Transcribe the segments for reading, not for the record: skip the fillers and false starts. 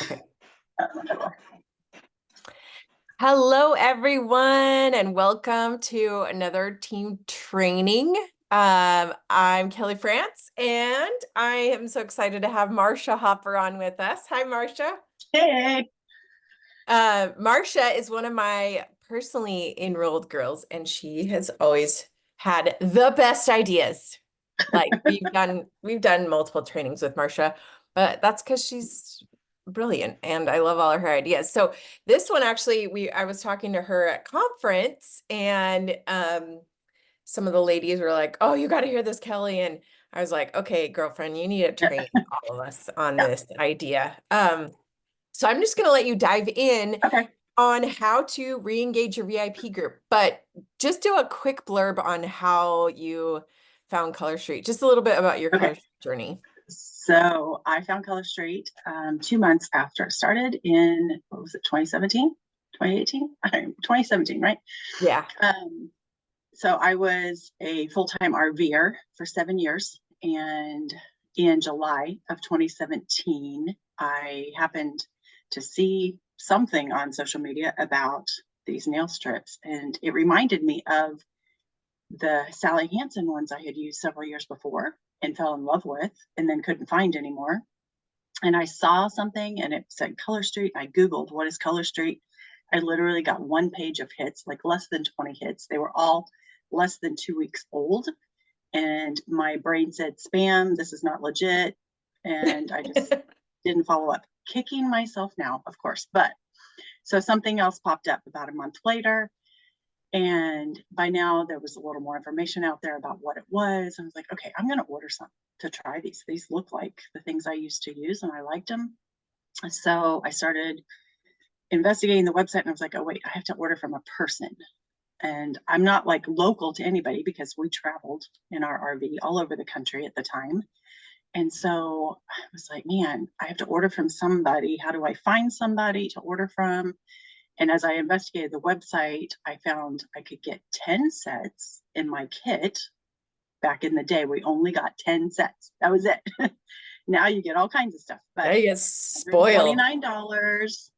Okay. Uh, Hello, everyone, and welcome to another team training. I'm Kelly France, and I am so excited to have Marsha Hopper on with us. Hi, Marsha. Hey. Marsha is one of my personally enrolled girls, and she has always had the best ideas. Like we've done multiple trainings with Marsha, but that's because she's brilliant and I love all of her ideas. So this one actually, I was talking to her at conference, and some of the ladies were like, "Oh, you got to hear this, Kelly." And I was like, "Okay, girlfriend, you need to train all of us on Yeah. this idea." So I'm just going to let you dive in Okay. on how to re-engage your VIP group, but just do a quick blurb on how you found Color Street. Just a little bit about your Okay. Color Street journey. So I found Color Street 2 months after it started in, what was it, 2017, 2018? 2017, right? Yeah. Um, so I was a full-time RVer for 7 years. And in July of 2017, I happened to see something on social media about these nail strips. And it reminded me of the Sally Hansen ones I had used several years before and fell in love with and then couldn't find anymore. And I saw something and it said Color Street. I Googled what is Color Street. I literally got one page of hits, like less than 20 hits. They were all less than 2 weeks old. And my brain said, spam, this is not legit. And I just didn't follow up. Kicking myself now, of course. But so something else popped up about a month later. And by now there was a little more information out there about what it was. I was like, okay, I'm going to order some to try these. These look like the things I used to use and I liked them. So I started investigating the website and I was like, oh, wait, I have to order from a person. And I'm not like local to anybody because we traveled in our RV all over the country at the time. And so I was like, man, I have to order from somebody. How do I find somebody to order from? And as I investigated the website, I found I could get 10 sets in my kit. Back in the day, we only got 10 sets. That was it. Now you get all kinds of stuff, Now but you get spoiled. $129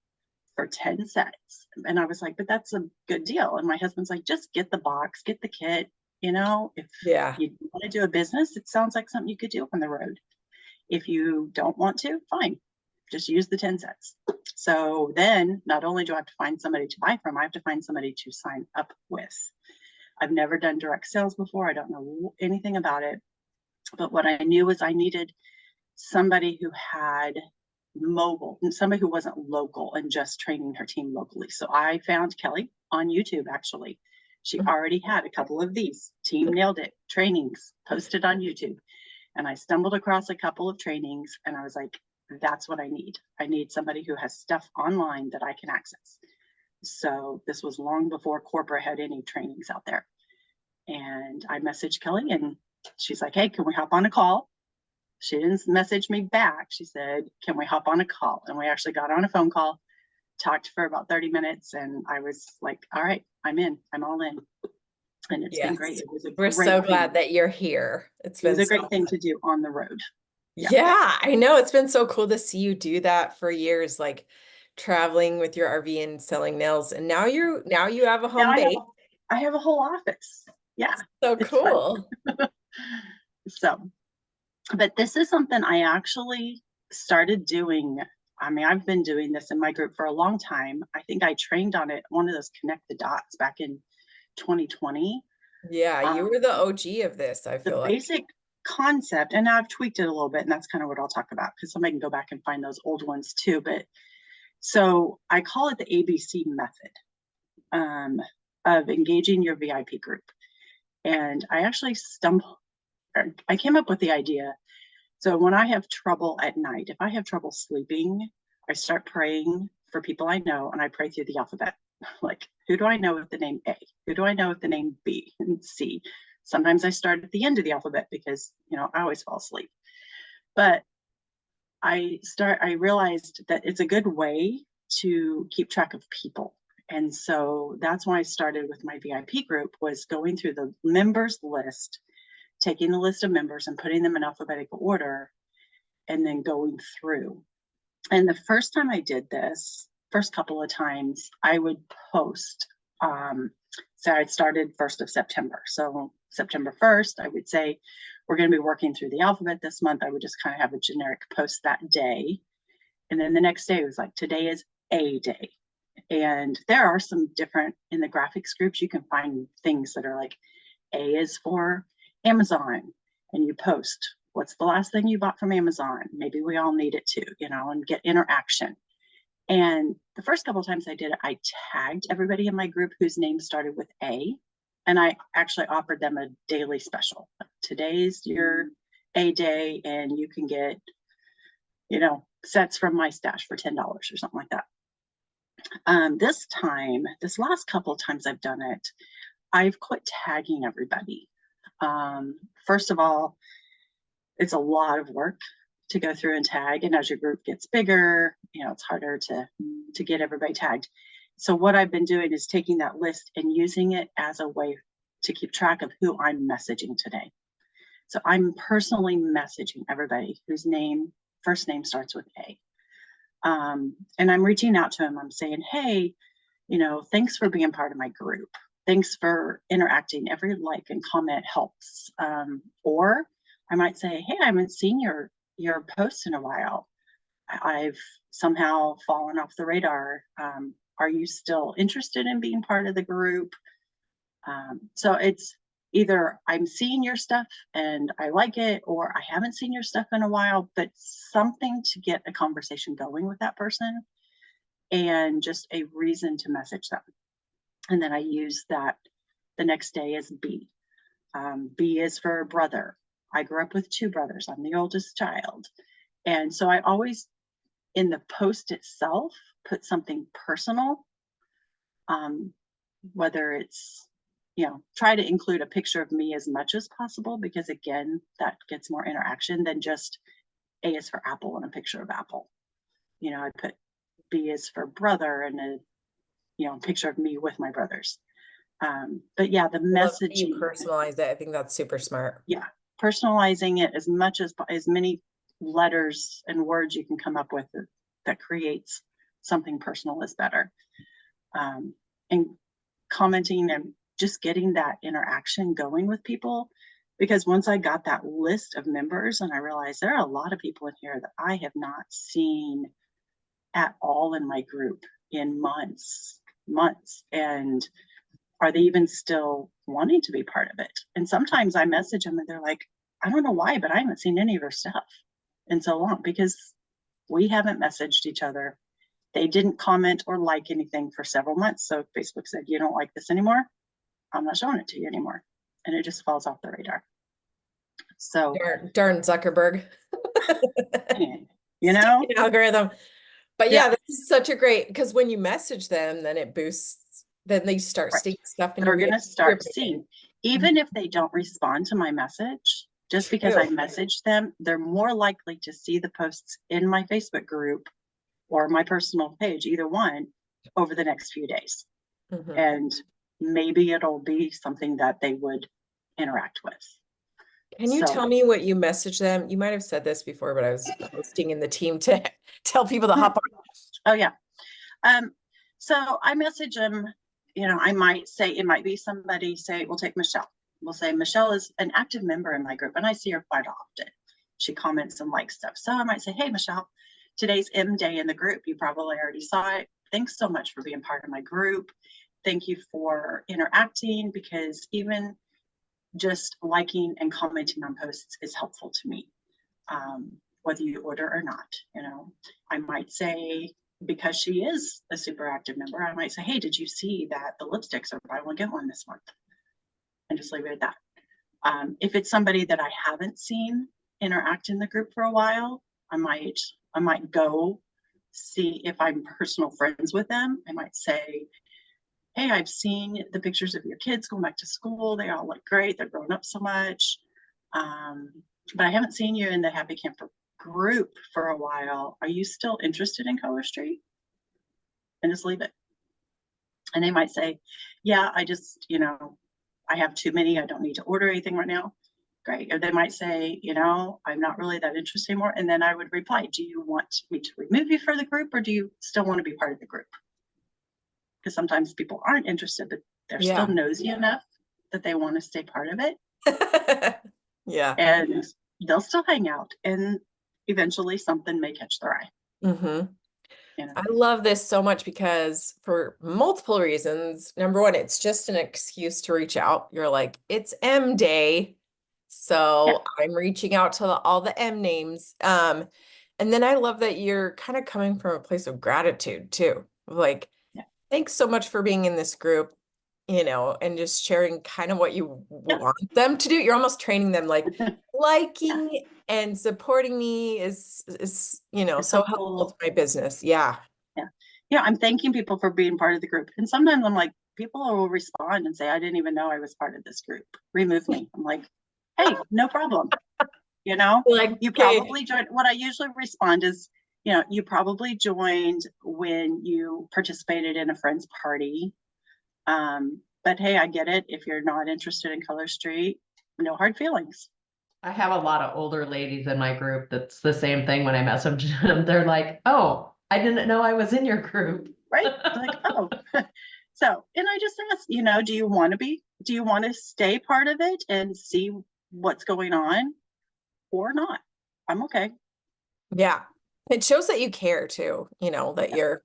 for 10 sets. And I was like, but that's a good deal. And my husband's like, just get the box, get the kit. If Yeah. you want to do a business, it sounds like something you could do on the road. If you don't want to, fine, just use the 10 sets. So then not only do I have to find somebody to buy from, I have to find somebody to sign up with. I've never done direct sales before. I don't know anything about it. But what I knew was I needed somebody who had mobile, and somebody who wasn't local and just training her team locally. So I found Kelly on YouTube, actually. She already had a couple of these Team Nailed It trainings posted on YouTube. And I stumbled across a couple of trainings and I was like, that's what I need. I need somebody who has stuff online that I can access. So this was long before corporate had any trainings out there. And I messaged Kelly and she's like, hey, can we hop on a call? She didn't message me back. She said, can we hop on a call? And we actually got on a phone call, talked for about 30 minutes. And I was like, all right, I'm in, I'm all in. And it's been great. Yes. It was a We're so great glad thing. that you're here. It's It was been a so great thing fun. to do on the road. Yeah. Yeah, I know. It's been so cool to see you do that for years, like traveling with your RV and selling nails. And now you have a Now home base. I have a whole office. Yeah, So it's fun. cool. So, but this is something I actually started doing. I mean, I've been doing this in my group for a long time. I think I trained on it, one of those connect the dots back in 2020. Yeah, you Um, were the OG of this, I the feel like. basic concept, and I've tweaked it a little bit, and that's kind of what I'll talk about because somebody can go back and find those old ones too. But so I call it the ABC method um, of engaging your VIP group. And I actually I came up with the idea. So when I have trouble at night, if I have trouble sleeping, I start praying for people I know and I pray through the alphabet. Like, who do I know with the name A? Who do I know with the name B and C? Sometimes I start at the end of the alphabet because, I always fall asleep. But I realized that it's a good way to keep track of people. And so that's why I started with my VIP group, was going through the members list, taking the list of members and putting them in alphabetical order and then going through. And the first time I did this, first couple of times, I would post. So I started 1st of September. So September 1st, I would say, we're going to be working through the alphabet this month. I would just kind of have a generic post that day. And then the next day, it was like, today is A day. And there are some different, in the graphics groups, you can find things that are like, A is for Amazon, and you post, what's the last thing you bought from Amazon? Maybe we all need it too, and get interaction. And the first couple of times I did it, I tagged everybody in my group whose name started with A. And I actually offered them a daily special. Today's your A day, and you can get, sets from my stash for $10 or something like that. This last couple of times I've done it, I've quit tagging everybody. First of all, it's a lot of work to go through and tag. And as your group gets bigger, it's harder to get everybody tagged. So what I've been doing is taking that list and using it as a way to keep track of who I'm messaging today. So I'm personally messaging everybody whose first name starts with A. And I'm reaching out to them. I'm saying, hey, thanks for being part of my group. Thanks for interacting. Every like and comment helps. Or I might say, hey, I haven't seen your posts in a while. I've somehow fallen off the radar. Are you still interested in being part of the group? So it's either I'm seeing your stuff and I like it, or I haven't seen your stuff in a while, but something to get a conversation going with that person and just a reason to message them. And then I use that the next day as B. B is for brother. I grew up with 2 brothers. I'm the oldest child. And so I always, in the post itself, put something personal, whether it's, try to include a picture of me as much as possible, because again, that gets more interaction than just A is for apple and a picture of apple. I put B is for brother and a picture of me with my brothers. But yeah, the messaging. You personalize it. I think that's super smart. Yeah, personalizing it as many letters and words you can come up with that creates something personal is better. And commenting and just getting that interaction going with people, because once I got that list of members and I realized there are a lot of people in here that I have not seen at all in my group in months, and are they even still wanting to be part of it? And sometimes I message them and they're like, I don't know why, but I haven't seen any of your stuff in so long, because we haven't messaged each other. They didn't comment or like anything for several months. So Facebook said, you don't like this anymore, I'm not showing it to you anymore. And it just falls off the radar. So darn Zuckerberg. Algorithm. But yeah, this is such a great, because when you message them, then it boosts, then they start seeing stuff and they're going to start seeing, even if they don't respond to my message, just because I messaged them, they're more likely to see the posts in my Facebook group or my personal page, either one, over the next few days. And maybe it'll be something that they would interact with. Can you tell me what you message them? You might have said this before, but I was posting in the team to tell people to hop on. Oh yeah. So I message them, I might say, it might be somebody, say, we'll take Michelle. We'll say, Michelle is an active member in my group and I see her quite often. She comments and likes stuff. So I might say, hey, Michelle, today's M day in the group. You probably already saw it. Thanks so much for being part of my group. Thank you for interacting, because even just liking and commenting on posts is helpful to me, whether you order or not. I might say, because she is a super active member, I might say, hey, did you see that the lipsticks are buy one get one this month? And just leave it at that. If it's somebody that I haven't seen interact in the group for a while, I might go see if I'm personal friends with them. I might say, hey, I've seen the pictures of your kids going back to school. They all look great. They're growing up so much. But I haven't seen you in the Happy Camper group for a while. Are you still interested in Color Street? And just leave it. And they might say, yeah, I just, I have too many. I don't need to order anything right now. great. Or they might say, I'm not really that interested anymore. And then I would reply, do you want me to remove you from the group, or do you still want to be part of the group? Because sometimes people aren't interested, but they're still Yeah. nosy enough that they want to stay part of it. Yeah. And they'll still hang out, and eventually something may catch their eye. Mm-hmm. You know? I love this so much because for multiple reasons. Number one, it's just an excuse to reach out. You're like, it's M Day. Yeah. So I'm reaching out to all the M names. And then I love that you're kind of coming from a place of gratitude too. Like, Yeah. thanks so much for being in this group, and just sharing kind of what you Yeah. want them to do. You're almost training them, like Yeah. liking and supporting me is It's so so helpful to cool. my business. Yeah. Yeah. Yeah. I'm thanking people for being part of the group. And sometimes I'm like, people will respond and say, I didn't even know I was part of this group. Remove me. I'm like, hey, no problem. Like, You okay. probably joined. What I usually respond is, you probably joined when you participated in a friend's party. But hey, I get it. If you're not interested in Color Street, no hard feelings. I have a lot of older ladies in my group that's the same thing when I message them. They're like, oh, I didn't know I was in your group. Right? Like, oh. So, and I just ask, do you want to stay part of it and see what's going on or not? I'm okay. Yeah. It shows that you care too, that Yeah. you're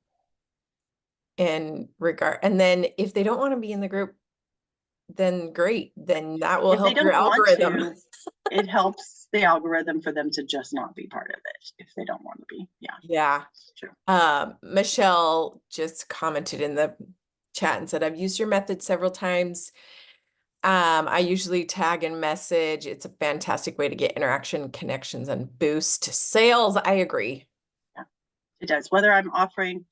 in regard. And then if they don't want to be in the group, then great. Then that will If they help your don't want algorithm. to, it helps the algorithm for them to just not be part of it if they don't want to be. Yeah, Yeah. it's true. Michelle just commented in the chat and said, I've used your method several times. I usually tag and message. It's a fantastic way to get interaction, connections, and boost sales. I agree. Yeah, it does. Whether I'm offering,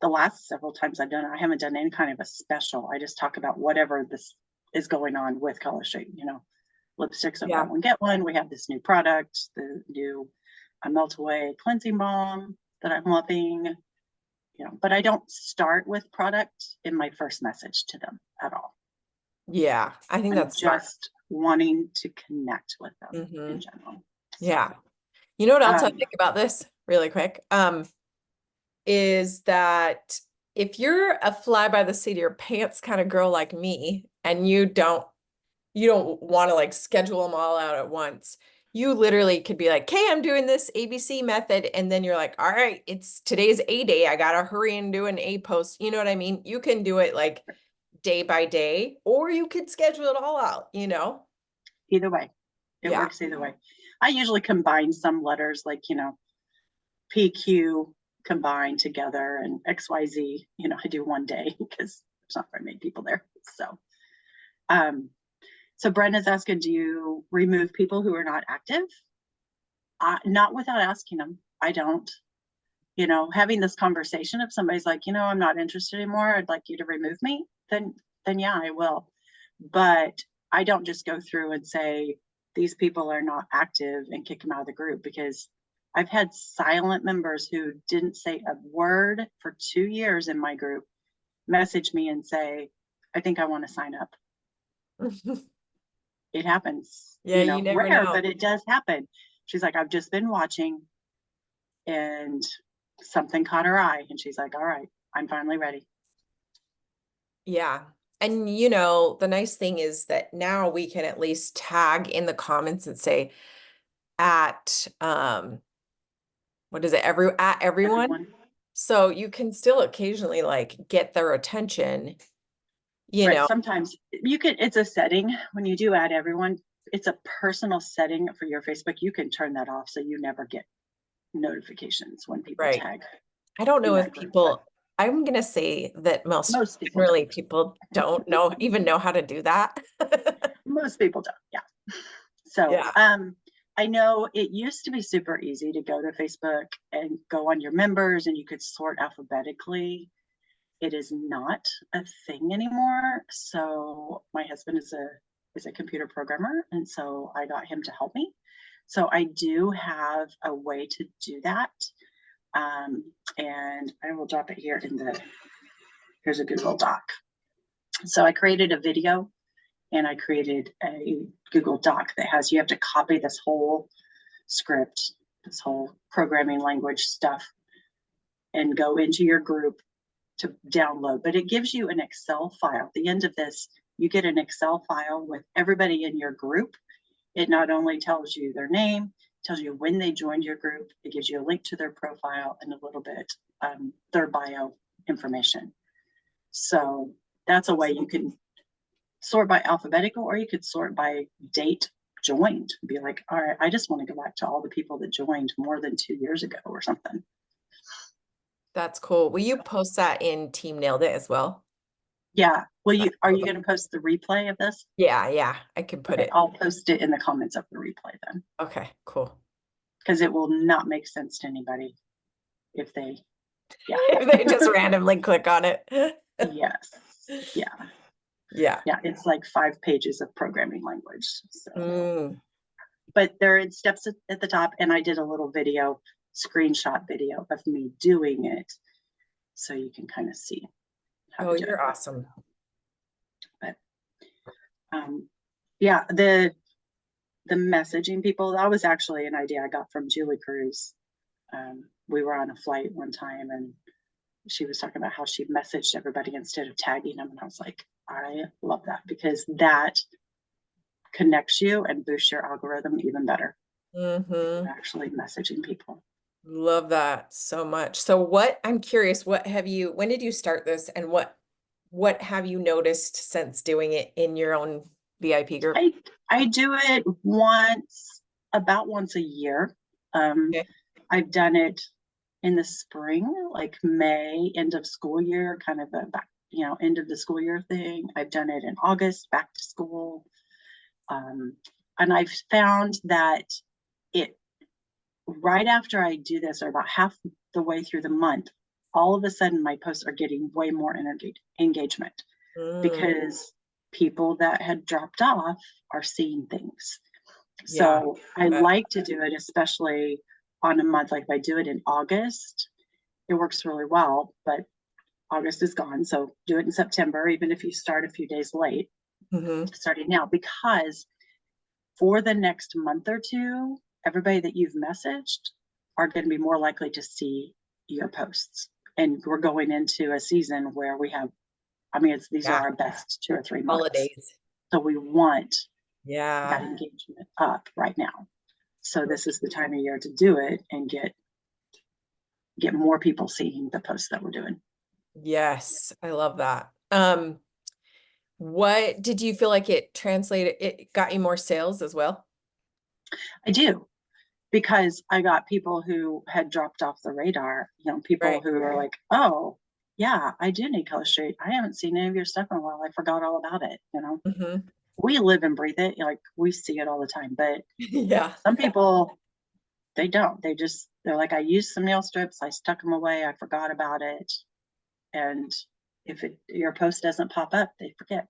the last several times I've done it, I haven't done any kind of a special. I just talk about whatever this is going on with Color Street. Lipsticks are buy Yeah. one, get one. We have this new product, the new melt away cleansing balm that I'm loving. But I don't start with product in my first message to them at all. Yeah. I think I'm that's smart. just wanting to connect with them Mhm. in general. Yeah. You know what else I Um, think about this really quick? Is that if you're a fly by the seat of your pants kind of girl like me, and you don't want to like schedule them all out at once, you literally could be like, "Okay, I'm doing this ABC method," and then you're like, "All right, it's today's A day. I gotta hurry and do an A post." You know what I mean? You can do it like day by day, or you could schedule it all out. Either way, it Yeah. works either way. I usually combine some letters like, PQ combined together and XYZ, I do one day because there's not very many people there. Um, so Brenda's asking, do you remove people who are not active? Not without asking them. I don't. Having this conversation, if somebody's like, I'm not interested anymore, I'd like you to remove me, then yeah, I will. But I don't just go through and say, these people are not active and kick them out of the group, because I've had silent members who didn't say a word for 2 years in my group message me and say, I think I want to sign up. It happens, Yeah, you never rare, know. but it does happen. She's like, I've just been watching and something caught her eye, and she's like, all right, I'm finally ready. Yeah. And the nice thing is that now we can at least tag in the comments and say at what is it? At everyone. So you can still occasionally like get their attention, Right. Sometimes it's a setting when you do add everyone, it's a personal setting for your Facebook. You can turn that off so you never get notifications when people Right. tag. I don't know in if that group, people, I'm gonna say that most people generally don't. people don't even know how to do that. Most people don't. Yeah. So, Yeah. I know it used to be super easy to go to Facebook and go on your members and you could sort alphabetically. It is not a thing anymore. So my husband is a computer programmer, and so I got him to help me. So I do have a way to do that. And I will drop it here here's a Google Doc. So I created a video and I created a Google Doc that has, you have to copy this whole script, this whole programming language stuff, and go into your group to download. But it gives you an Excel file. At the end of this, you get an Excel file with everybody in your group. It not only tells you their name, tells you when they joined your group, it gives you a link to their profile and a little bit their bio information. So that's a way you can sort by alphabetical, or you could sort by date joined. Be like, all right, I just want to go back to all the people that joined more than 2 years ago or something. That's cool. Will you post that in Team Nailed It as well? Yeah. Are you going to post the replay of this? Yeah, I can put Okay, it. I'll post it in the comments of the replay then. Okay, cool. Because it will not make sense to anybody if they, If they just randomly click on it. yes. Yeah. It's like 5 pages of programming language. So. Mm. But there are steps at the top, and I did a little screenshot video of me doing it, so you can kind of see how to do You're it. awesome. But yeah, the messaging people, that was actually an idea I got from Julie Cruz. We were on a flight one time, and she was talking about how she messaged everybody instead of tagging them, and I was like, I love that, because that connects you and boosts your algorithm even better. Actually messaging people. Love that so much. So I'm curious, when did you start this, and what have you noticed since doing it in your own VIP group? I do it about once a year. Okay. I've done it in the spring, like May, end of school year, kind of end of the school year thing. I've done it in August, back to school. And I've found that right after I do this, or about half the way through the month, all of a sudden my posts are getting way more engagement because people that had dropped off are seeing things. So I like to do it, especially on a month. Like if I do it in August, it works really well, but August is gone. So do it in September, even if you start a few days late, starting now, because for the next month or two, everybody that you've messaged are going to be more likely to see your posts. And we're going into a season where we have, these are our best 2 or 3 months. Holidays. So we want that engagement up right now. So this is the time of year to do it and get more people seeing the posts that we're doing. Yes, I love that. What did you feel like it got you more sales as well? I do, because I got people who had dropped off the radar, people who are like, oh yeah, I do need Color Street. I haven't seen any of your stuff in a while. I forgot all about it. We live and breathe it. Like we see it all the time, but some people, they don't. They're like, I used some nail strips. I stuck them away. I forgot about it. And if your post doesn't pop up, they forget.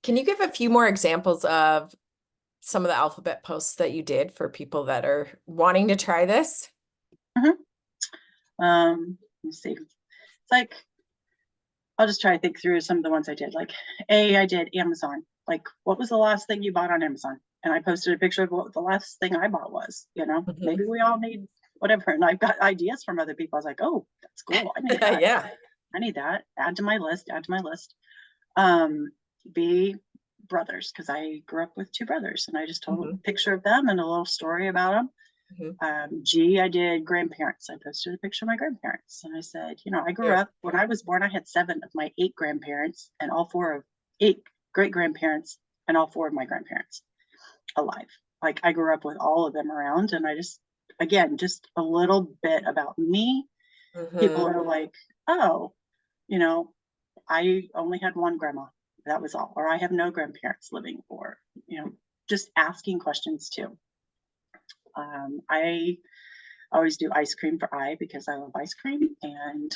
Can you give a few more examples of some of the alphabet posts that you did for people that are wanting to try this? Let me see. It's like, I'll just try to think through some of the ones I did. Like I did Amazon. Like, what was the last thing you bought on Amazon? And I posted a picture of what the last thing I bought was. Maybe we all need whatever. And I've got ideas from other people. I was like, oh, that's cool. I need that. I need that. Add to my list. B, brothers, because I grew up with 2 brothers, and I just told a picture of them and a little story about them. G, I did grandparents. I posted a picture of my grandparents, and I said, I grew up, when I was born, I had 7 of my 8 grandparents and all 4 of 8 great grandparents and all 4 of my grandparents alive. Like I grew up with all of them around, and I just a little bit about me. People are like, oh, I only had 1 grandma. That was all. Or I have no grandparents living, or, just asking questions too. I always do ice cream for I, because I love ice cream, and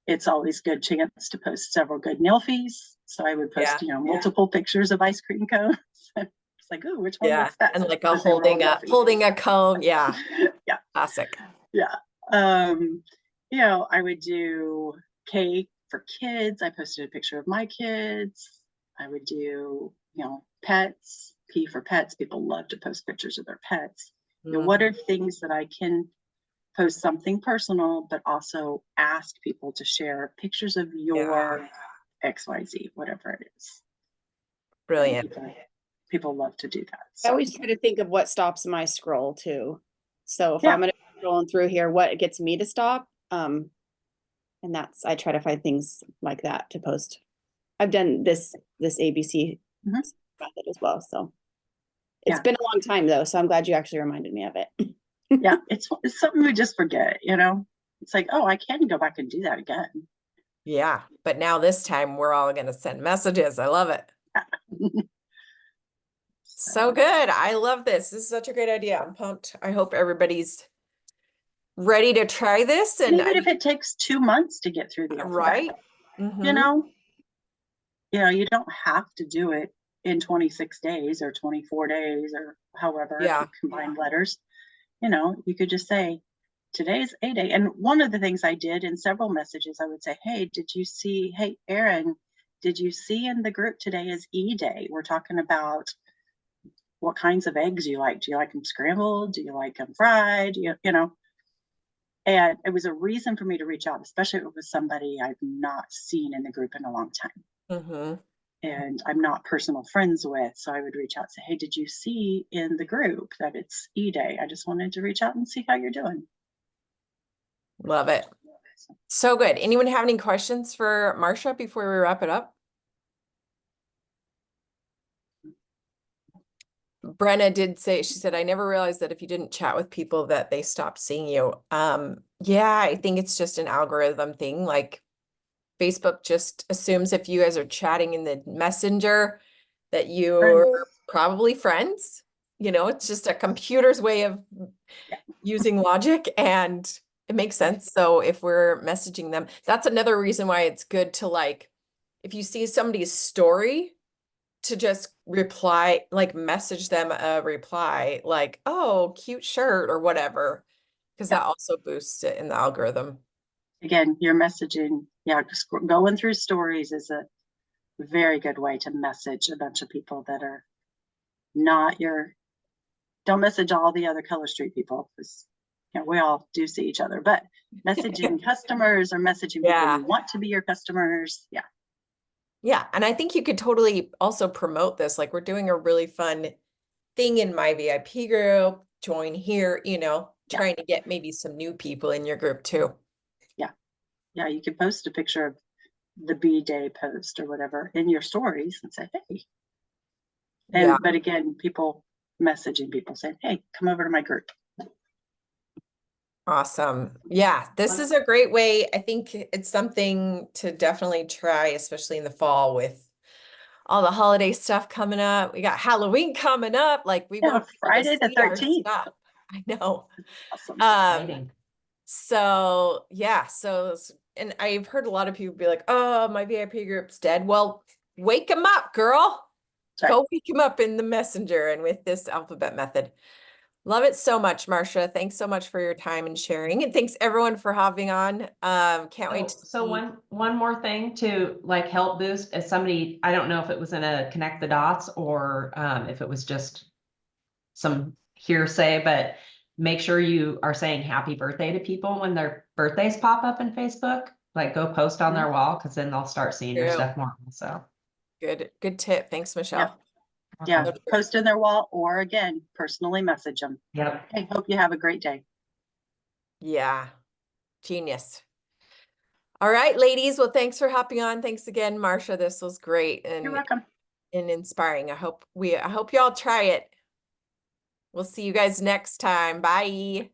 it's always good chance to post several good nail fees. So I would post, multiple pictures of ice cream cones. It's like, oh, which one looks best? And like holding a cone. Yeah. Classic. Yeah. I would do cake for kids. I posted a picture of my kids. I would do, pets, P for pets. People love to post pictures of their pets. What are things that I can post something personal, but also ask people to share pictures of your XYZ, whatever it is. Brilliant. People love to do that. I always try to think of what stops my scroll too. So if I'm gonna be scrolling through here, what gets me to stop? And I try to find things like that to post. I've done this ABC method as well. So it's been a long time though, so I'm glad you actually reminded me of it. Yeah, it's something we just forget, It's like, oh, I can go back and do that again. Yeah, but now this time we're all going to send messages. I love it. So good. I love this. This is such a great idea. I'm pumped. I hope everybody's ready to try this. And even if it takes 2 months to get through the alphabet, right. You don't have to do it in 26 days or 24 days or however, if you combine letters. You could just say, today's A day. And one of the things I did in several messages, I would say, hey, Erin, did you see in the group today is E day? We're talking about what kinds of eggs you like. Do you like them scrambled? Do you like them fried? And it was a reason for me to reach out, especially if it was somebody I've not seen in the group in a long time. And I'm not personal friends with. So I would reach out and say, hey, did you see in the group that it's E day? I just wanted to reach out and see how you're doing. Love it. So good. Anyone have any questions for Marcia before we wrap it up? Brenna did say, she said, I never realized that if you didn't chat with people that they stopped seeing you. Yeah, I think it's just an algorithm thing. Like Facebook just assumes if you guys are chatting in the messenger that you're probably friends. It's just a computer's way of using logic, and it makes sense. So if we're messaging them, that's another reason why it's good to, like, if you see somebody's story, to just reply, like message them a reply like, oh, cute shirt or whatever, because that also boosts it in the algorithm. Again, your messaging, just going through stories is a very good way to message a bunch of people that are not don't message all the other Color Street people, because we all do see each other, but messaging customers or messaging people who want to be your customers. Yeah. And I think you could totally also promote this. Like, we're doing a really fun thing in my VIP group, join here, trying to get maybe some new people in your group too. Yeah. You could post a picture of the B day post or whatever in your stories and say, hey. But again, people messaging people saying, hey, come over to my group. Awesome. Yeah, this is a great way. I think it's something to definitely try, especially in the fall with all the holiday stuff coming up. We got Halloween coming up. Like, we want Friday the 13th. I know. Awesome. So yeah, and I've heard a lot of people be like, oh, my VIP group's dead. Well, wake them up, girl. Go wake them up in the messenger and with this alphabet method. Love it so much, Marcia. Thanks so much for your time and sharing. And thanks everyone for hopping on. Can't wait to see. One more thing to like help boost as somebody, I don't know if it was in a connect the dots or if it was just some hearsay, but make sure you are saying happy birthday to people when their birthdays pop up in Facebook. Like, go post on their wall, because then they'll start seeing your stuff more. So good tip. Thanks, Michelle. Yeah, post in their wall, or again, personally message them. Yep. Hey, hope you have a great day. Yeah, genius. All right, ladies. Well, thanks for hopping on. Thanks again, Marcia. This was great and you're welcome. And inspiring. I hope y'all try it. We'll see you guys next time. Bye.